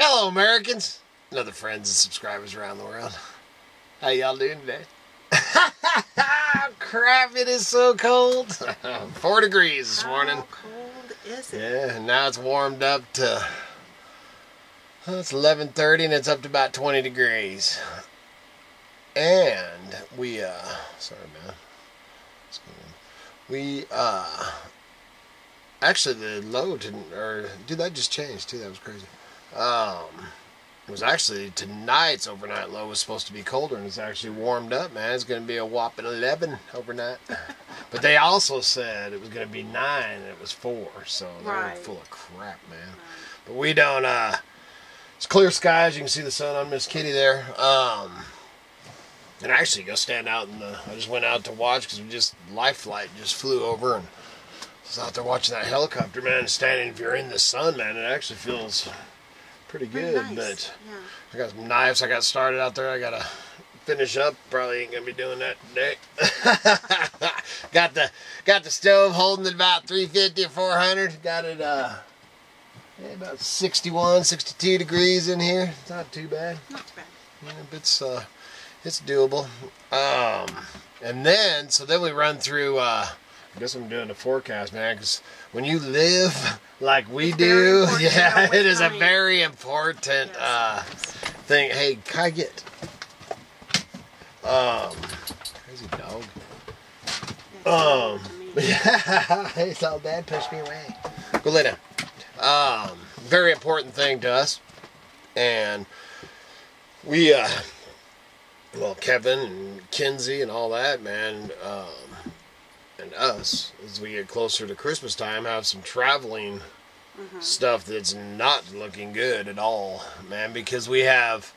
Hello, Americans, and other friends and subscribers around the world. How y'all doing today? Crap, it is so cold. 4 degrees this morning. How cold is it? Yeah, and now it's warmed up to, it's 11:30 and it's up to about 20 degrees. And we, sorry man. What's going on? We, actually the low didn't, or, dude, that just changed too, that was crazy. It was actually tonight's overnight low was supposed to be colder, and it's actually warmed up, man. It's going to be a whopping 11 overnight. But they also said it was going to be 9 and it was 4, so they're full of crap, man. Right. But we don't, it's clear skies. You can see the sun on Miss Kitty there. And actually go stand out in the, I just went out to watch because we just, life flight just flew over, and I was out there watching that helicopter, man, standing, if you're in the sun, man, it actually feels pretty good. Nice. But yeah. I got some knives I got started out there. I gotta finish up. Probably ain't gonna be doing that today. got the stove holding at about 350 or 400. Got it about 61, 62 degrees in here. It's not too bad. Not too bad. Yeah, it's doable. And then we run through. I guess I'm doing the forecast, man, because when you live like we do, yeah, it is a very important thing. Hey, can I get crazy dog? Yeah, it's all bad. Push me away. Go lay down. Very important thing to us, and we well, Kevin and Kinsey and all that, man. And us, as we get closer to Christmas time, have some traveling stuff that's not looking good at all, man, because we have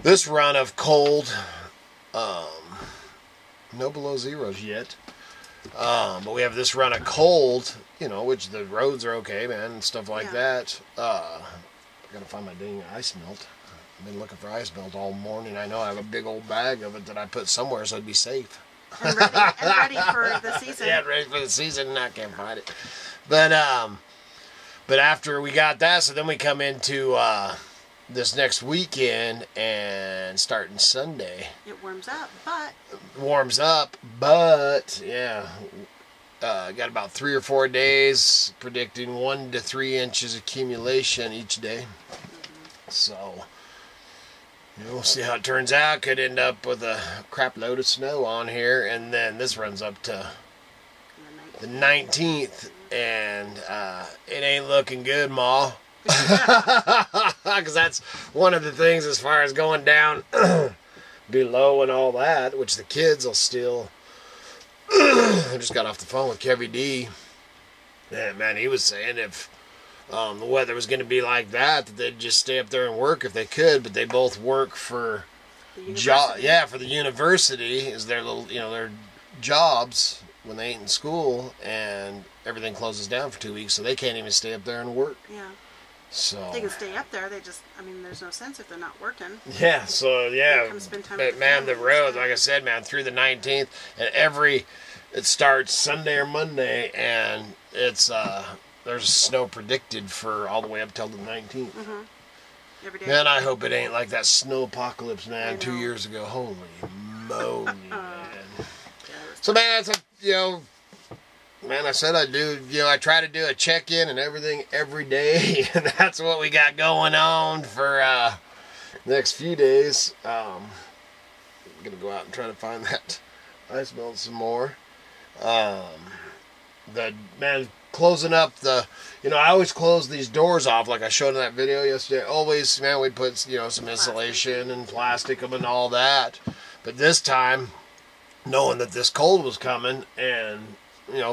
this run of cold, no below zeros yet, but we have this run of cold, you know, which the roads are okay, man, and stuff like that. I gotta find my dang ice melt. I've been looking for ice melt all morning. I know I have a big old bag of it that I put somewhere so it'd be safe. And ready for the season. Yeah, ready for the season, and I can't find it. But after we got that, so then we come into this next weekend, and starting Sunday. It warms up, but yeah, got about 3 or 4 days, predicting 1 to 3 inches accumulation each day. So we'll see how it turns out. Could end up with a crap load of snow on here, and then this runs up to the 19th, and it ain't looking good, Ma. Because that's one of the things as far as going down below and all that, which the kids will still. I just got off the phone with Kevy D, and man, he was saying if the weather was going to be like that, they'd just stay up there and work if they could. But they both work for for the university is their little, their jobs when they ain't in school, and everything closes down for 2 weeks, so they can't even stay up there and work. Yeah. So they can stay up there. They just, there's no sense if they're not working. Yeah. So yeah, but man, the road, like I said, man, through the 19th, and it starts Sunday or Monday, and it's there's snow predicted for all the way up till the 19th. Every day. Man, I hope it ain't like that snow apocalypse, man, 2 years ago. Holy moly, man. So, man, that's man, I said I do, I try to do a check-in and everything every day, and that's what we got going on for the next few days. I'm going to go out and try to find that ice melt some more. Closing up the, I always close these doors off like I showed in that video yesterday. Always, man, we put, some insulation and plastic them and all that. But this time, knowing that this cold was coming and,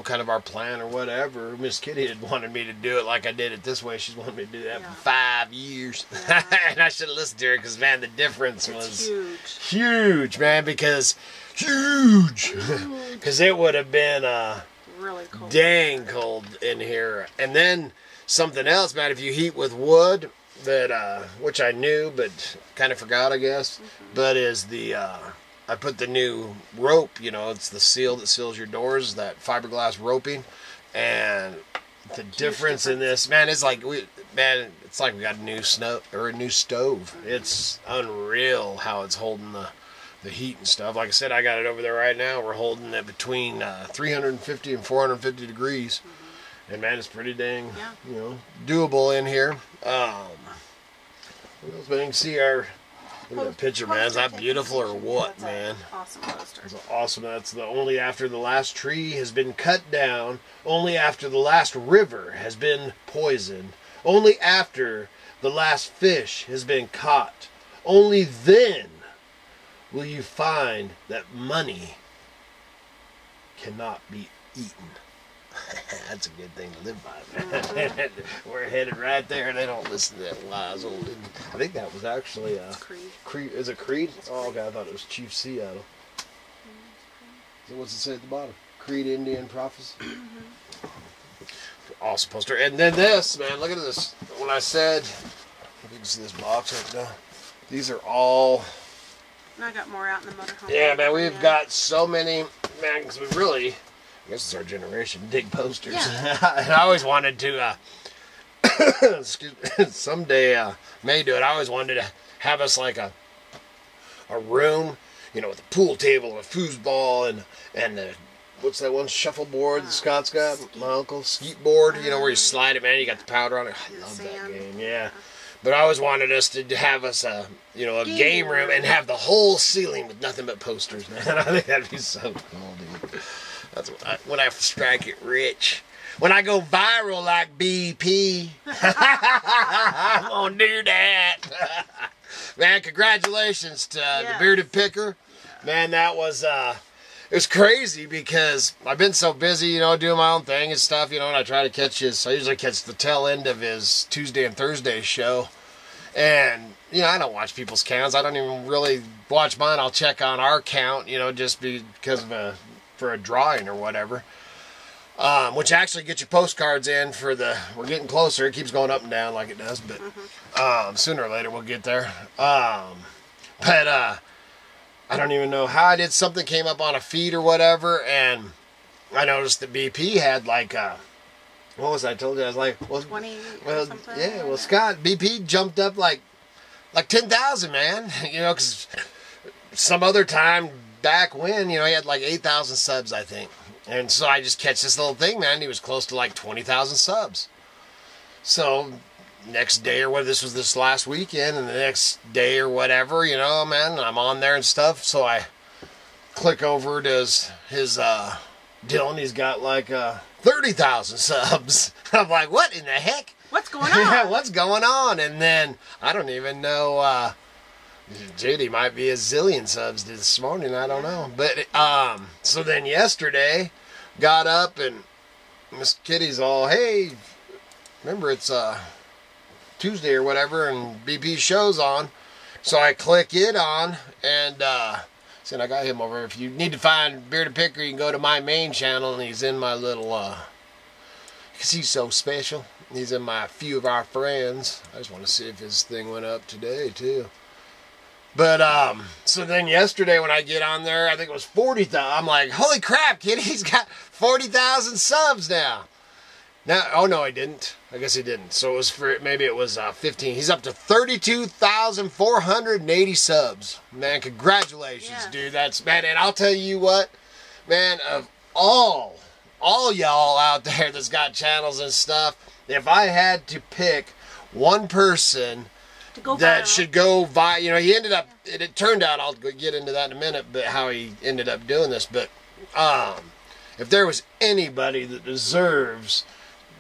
kind of our plan or whatever, Miss Kitty had wanted me to do it like I did it this way. She's wanted me to do that for 5 years. Yeah. And I should have listened to her because, man, the difference was huge, man, because it would have been really cold. Dang cold in here. And then something else, man, if you heat with wood, that which I knew but kind of forgot, I guess, but is the I put the new rope, it's the seal that seals your doors, that fiberglass roping, and the difference in this, man, it's like we got a new stove. It's unreal how it's holding the heat and stuff. Like I said, I got it over there right now. We're holding it between 350 and 450 degrees. And man, it's pretty dang, doable in here. What else? But you can see look at that picture, man. Is that beautiful or what, man? Awesome poster. It's awesome. That's only after the last tree has been cut down, only after the last river has been poisoned, only after the last fish has been caught. Only then will you find that money cannot be eaten. That's a good thing to live by, man. Mm-hmm. We're headed right there. They don't listen to that wise old. I think that was actually Creed. Is it Creed? Oh, okay. I thought it was Chief Seattle. So what's it say at the bottom? Creed Indian Prophecy. Awesome poster. And then this, man. Look at this. When I said, you can see this box right now. These are all. And I got more out in the motorhome. Yeah, man. We've got so many, man. Because we really. I guess it's our generation, dig posters. Yeah. And I always wanted to, someday may do it. I always wanted to have us like a room, with a pool table and a foosball and the, what's that one, shuffleboard that Scott's got? My uncle, skeet board, where you slide it, man. You got the powder on it. I love that game, yeah. But I always wanted us to have us a game room and have the whole ceiling with nothing but posters, man. I think that'd be so cool, dude. That's when I strike it rich. When I go viral like BP, I'm gonna do that. Man, congratulations to the Bearded Picker. Man, that was it was crazy because I've been so busy, doing my own thing and stuff, and I try to I usually catch the tail end of his Tuesday and Thursday show. And, I don't watch people's counts. I don't even really watch mine. I'll check on our count, just because of for a drawing or whatever, which actually gets your postcards in for we're getting closer. It keeps going up and down like it does, but sooner or later we'll get there. But I don't even know how I did. Something came up on a feed or whatever, and I noticed that BP had like what was I told you? I was like, well, 20 well, or something. yeah, well, Scott, BP jumped up like 10,000, man. Because some other time back when, he had like 8,000 subs, I think. And so I just catch this little thing, man. He was close to like 20,000 subs. So next day or whatever, this was this last weekend, and the next day or whatever, man, I'm on there and stuff. So I click over to his deal, and he's got like 30,000 subs. I'm like, what in the heck? What's going on? Yeah, what's going on? And then I don't even know. Judy might be a zillion subs this morning. I don't know. But so then yesterday, got up and Miss Kitty's all, hey, remember it's Tuesday or whatever, and BP show's on. So I click it on and said I got him over. If you need to find Bearded Picker, you can go to my main channel, and he's in my little. Because he's so special. He's in my few of our friends. I just want to see if his thing went up today too. But, so then yesterday when I get on there, I think it was 40,000. I'm like, holy crap, kid, he's got 40,000 subs now. Now, oh no, I didn't. I guess he didn't. So it was maybe it was 15. He's up to 32,480 subs. Man, congratulations, dude. That's, man, and I'll tell you what, man, of all y'all out there that's got channels and stuff, if I had to pick one person that should go viral. He ended up, it turned out, I'll get into that in a minute, but how he ended up doing this. But if there was anybody that deserves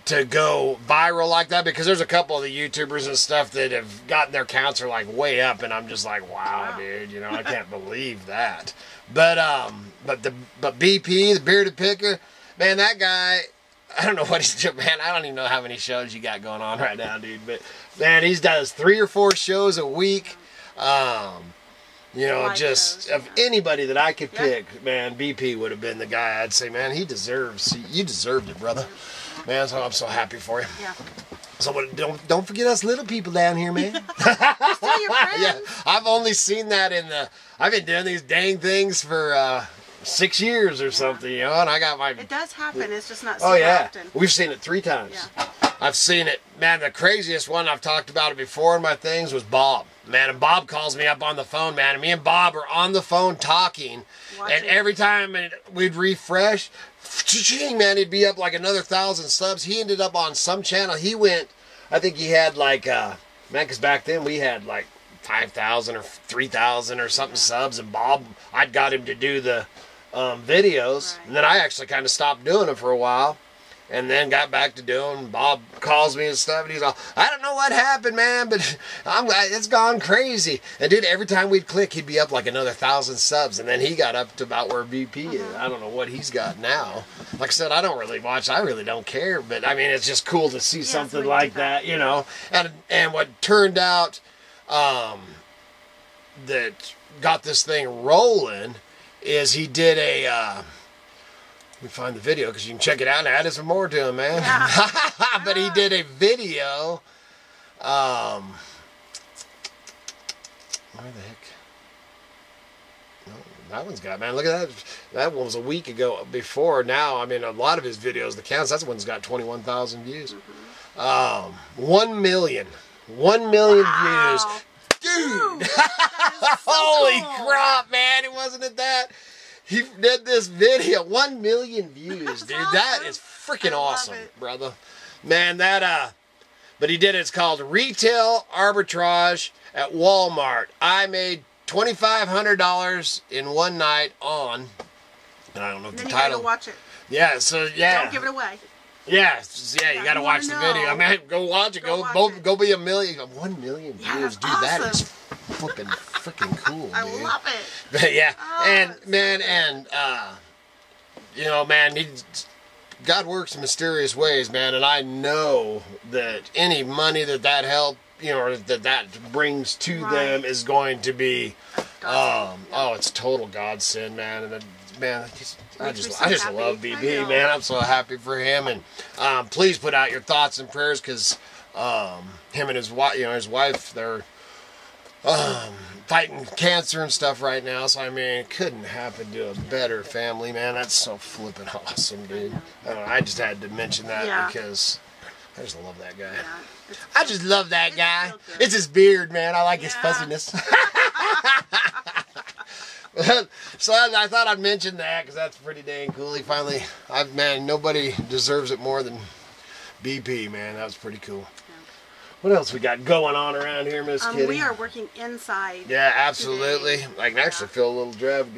to go viral like that, because there's a couple of the YouTubers and stuff that have gotten their counts are like way up, and I'm just like, wow. Dude, I can't believe that. But BP, the Bearded Picker, man, that guy, I don't know what he's doing, man. I don't even know how many shows you got going on right now, dude. But man, he does 3 or 4 shows a week. Just of anybody that I could pick, man, BP would have been the guy. I'd say, man, you deserved it, brother. Man, so I'm so happy for you. Yeah. So don't forget us little people down here, man. Still your friends. Yeah, I've only seen that I've been doing these dang things for 6 years or something, you know, and I got my... It does happen. It's just not Oh, super yeah. often. We've seen it 3 times. Yeah. I've seen it. Man, the craziest one, I've talked about it before in my things, was Bob. Man, and Bob calls me up on the phone, man, and me and Bob are on the phone talking, and every time we'd refresh, man, he'd be up like another 1,000 subs. He ended up on some channel. He went, I think he had like, man, because back then we had like 5,000 or 3,000 or something subs, and Bob, I'd got him to do the videos, and then I actually kind of stopped doing them for a while, and then got back to doing. Bob calls me and stuff, and he's all, I don't know what happened, man, but it's gone crazy. And dude, every time we'd click, he'd be up like another 1,000 subs, and then he got up to about where VP is. I don't know what he's got now. Like I said, I don't really watch. I really don't care, but I mean, it's just cool to see something like that, you know. And what turned out that got this thing rolling is he did a, let me find the video because you can check it out and add some more to him, man. Yeah. But he did a video, where the heck? No, that one's got, man, look at that. That one was a week ago before. Now, I mean, a lot of his videos, the counts, that one's got 21,000 views. 1 million. 1 million views. Dude! So holy crap, man! It wasn't at that. He did this video, 1 million views, dude. Awesome. That is freaking awesome, brother. Man, that but he did it. It's called Retail Arbitrage at Walmart. I made $2,500 in one night on, and I don't know if the title. You gotta watch it. Yeah, so yeah. Don't give it away. Yeah, you gotta watch the video. I mean, go watch it. Go be a million. 1 million views, dude. Awesome. That is freaking cool, dude. I love it. But yeah, and man, you know, man, God works in mysterious ways, man. And I know that any money that help, you know, or that brings to them is going to be, it's total godsend, man. And man, I just love BB, man. I'm so happy for him, and please put out your thoughts and prayers because him and his wife, they're fighting cancer and stuff right now. So I mean, it couldn't happen to a better family, man. That's so flippin' awesome, dude. I just had to mention that because I just love that guy. Yeah, I just love that guy. It's his beard, man. I like his fuzziness. So I thought I'd mention that because that's pretty dang cool. He finally, man, nobody deserves it more than BP, man. That was pretty cool. Yeah. What else we got going on around here, Miss Kitty? We are working inside. Yeah, absolutely. Today. I can actually feel a little draft.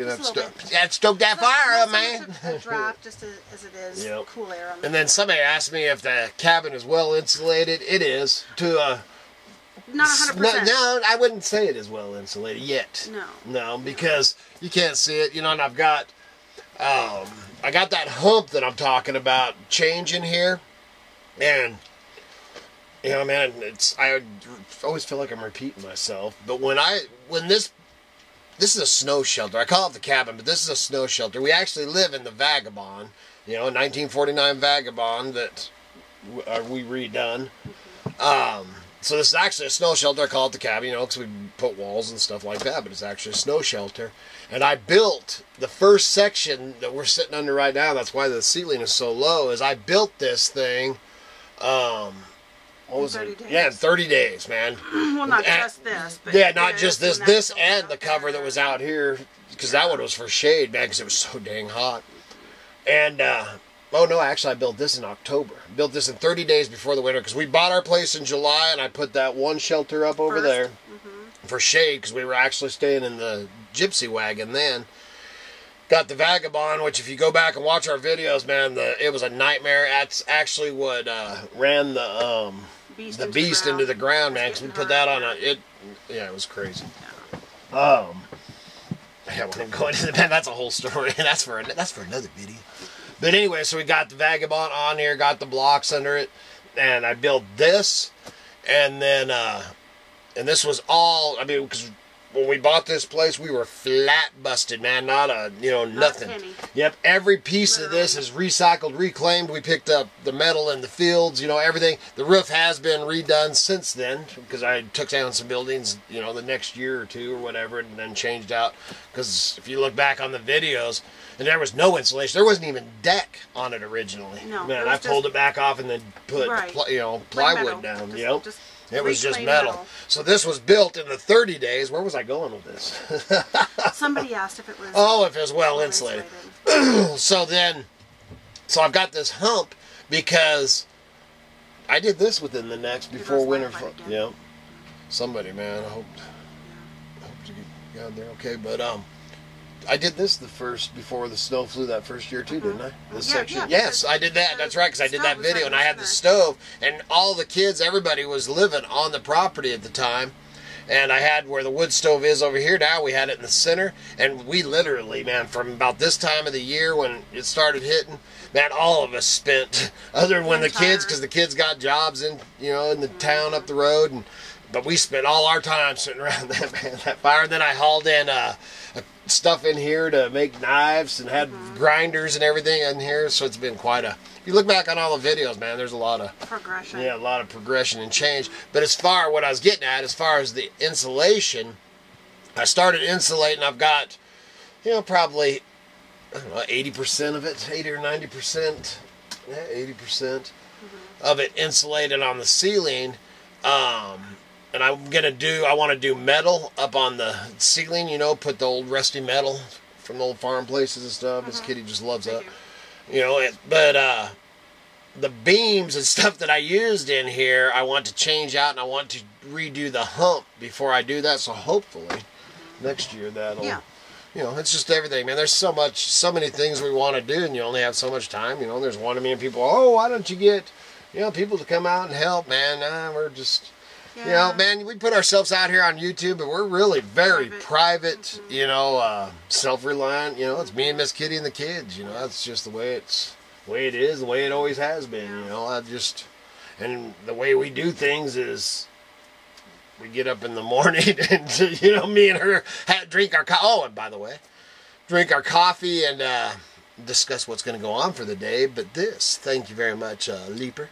Stoke that fire up, man. A draft, just as it is. Yep. Cool air on the And then somebody asked me if the cabin is well insulated. It is to not 100%. No, I wouldn't say it is well insulated yet. No, because you can't see it. You know, and I got that hump that I'm talking about changing here, and you know, man, I always feel like I'm repeating myself. But when this is a snow shelter. I call it the cabin, but this is a snow shelter. We actually live in the Vagabond. You know, 1949 Vagabond that we redone. So this is actually a snow shelter. I call it the cabin, you know, because we put walls and stuff like that, but it's actually a snow shelter. And I built the first section that we're sitting under right now. That's why the ceiling is so low. Is I built this thing, what was it? 30 days. Yeah, in 30 days, man. Well, not just this. But yeah, not just this. This and the cover that was out here, because that one was for shade, man, because it was so dang hot. And, oh no, actually I built this in October. Built this in 30 days before the winter because we bought our place in July and I put that one shelter up over there for shade because we were actually staying in the gypsy wagon then. Got the Vagabond, which if you go back and watch our videos, man, it was a nightmare. That's actually what ran the beast into the ground, man, because we put that on it was crazy. Yeah. I wouldn't go into that. That's a whole story. That's for another video. But anyway, so we got the Vagabond on here, got the blocks under it, and I built this, and then, and this was all, I mean, because when we bought this place, we were flat busted, man. Not a, nothing. Not a penny. Yep, every piece of this is recycled, reclaimed. We picked up the metal in the fields, everything. The roof has been redone since then because I took down some buildings, the next year or two or whatever, and then changed out. Because if you look back on the videos, and there was no insulation. There wasn't even deck on it originally. No, man, I pulled it back off and then put plywood down. It was just metal. So this was built in the 30 days. Where was I going with this? Somebody asked if it was. Oh, if it was well insulated. So I've got this hump because I did this within the next before winter. Somebody, man, I hope you got there okay. But I did this before the snow flew that first year too, didn't I? This section. Yeah, yes, I did that. That's right, because I did that video and I had the stove, and all the kids, everybody was living on the property at the time. And I had where the wood stove is over here now, we had it in the center, and we literally, man, from about this time of the year when it started hitting, man, all of us spent, other than when the kids, because the kids got jobs in the town up the road, but we spent all our time sitting around that fire. And then I hauled in stuff in here to make knives and had grinders and everything in here. So it's been quite a... If you look back on all the videos, man, there's a lot of... progression. Yeah, a lot of progression and change. But what I was getting at, as far as the insulation, I started insulating. I've got, probably, I don't know, 80% of it, 80 or 90%, 80% of it insulated on the ceiling. And I want to do metal up on the ceiling, put the old rusty metal from the old farm places and stuff. This kitty just loves that. But the beams and stuff that I used in here, I want to change out, and I want to redo the hump before I do that. So hopefully next year that'll, it's just everything, man. There's so many things we want to do, and you only have so much time. There's one of me and people, why don't you get, people to come out and help, man? We're just... man, we put ourselves out here on YouTube, but we're really very private, self-reliant. It's me and Miss Kitty and the kids. That's just the way it is, the way it always has been. And the way we do things is we get up in the morning and me and her drink our coffee. Oh, and by the way, drink our coffee and discuss what's going to go on for the day. But thank you very much, Leaper.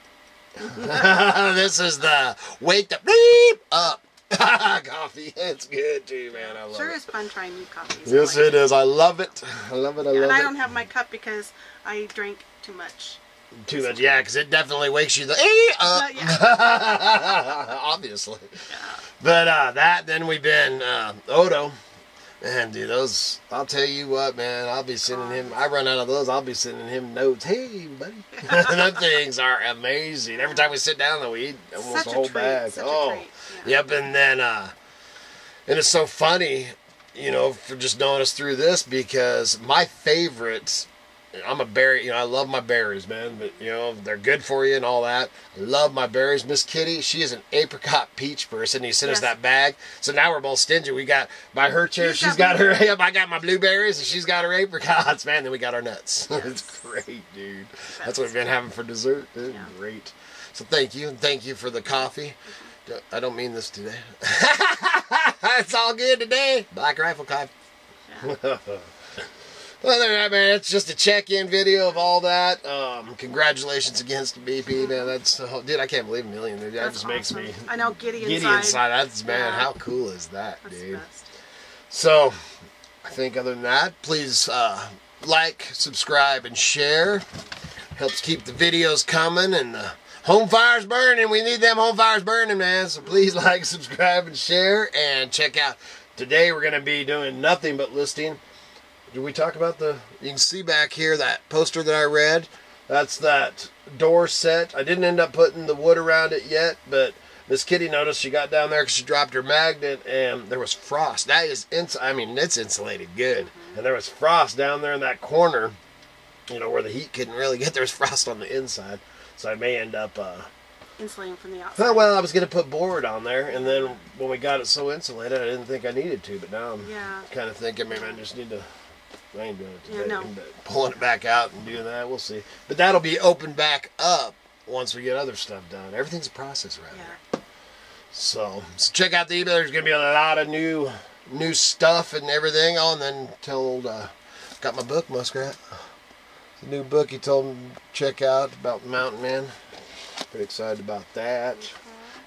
This is the wake the bleep up coffee. It's good too, man. I love it. Sure is fun trying new coffees. Yes, it is. I love it. I love it. And I don't have my cup because I drink too much. Too much, yeah, because it definitely wakes you up. Obviously. Yeah. But then we've been Odo. And dude, those, I'll tell you what, man, I'll be sending him, I run out of those, I'll be sending him notes. Hey, buddy. Those things are amazing. Every time we sit down, though, we eat almost a whole bag. Yep, and then, and it's so funny, for just knowing us through this, because my favorites, I'm a berry, I love my berries, man, but, they're good for you and all that. I love my berries. Miss Kitty, she is an apricot peach person. He sent us that bag. So now we're both stingy. We got, by her chair, she's got her, I got my blueberries, and she's got her apricots, man. Then we got our nuts. Yes. It's great, dude. That's what we've been having for dessert. It's great. So thank you, and thank you for the coffee. I don't mean this today. It's all good today. Black Rifle coffee. Yeah. Other than that, man, it's just a check-in video of all that. Congratulations against the BP, man. That's dude, I can't believe a million. Dude. That just makes me I know giddy inside. That's man, how cool is that, dude? So, I think other than that, please like, subscribe, and share. Helps keep the videos coming and the home fires burning. We need them home fires burning, man. So please like, subscribe, and share, and check out. Today we're gonna be doing nothing but listing. Did we talk about you can see back here that poster that I read? That's that door set. I didn't end up putting the wood around it yet, but Miss Kitty noticed she got down there because she dropped her magnet and there was frost. That is, it's insulated good. And there was frost down there in that corner, where the heat couldn't really get. There's frost on the inside. So I may end up... insulating from the outside. Well, I was going to put board on there, and then when we got it so insulated, I didn't think I needed to, but now I'm kind of thinking maybe I just need to... I ain't doing it today. Yeah, no. Pulling it back out and doing that, we'll see. But that'll be opened back up once we get other stuff done. Everything's a process right now. So check out the eBay. There's going to be a lot of new new stuff and everything. Oh, and then told, got my book, Muskrat. The new book he told me to check out about Mountain Man. Pretty excited about that.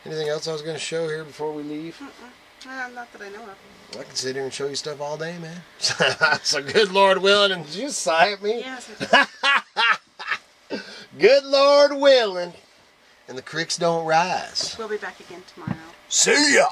Anything else I was going to show here before we leave? Not that I know of. I can sit here and show you stuff all day, man. So good Lord willing, and did you sigh at me? Yes. Good Lord willing, and the creeks don't rise. We'll be back again tomorrow. See ya!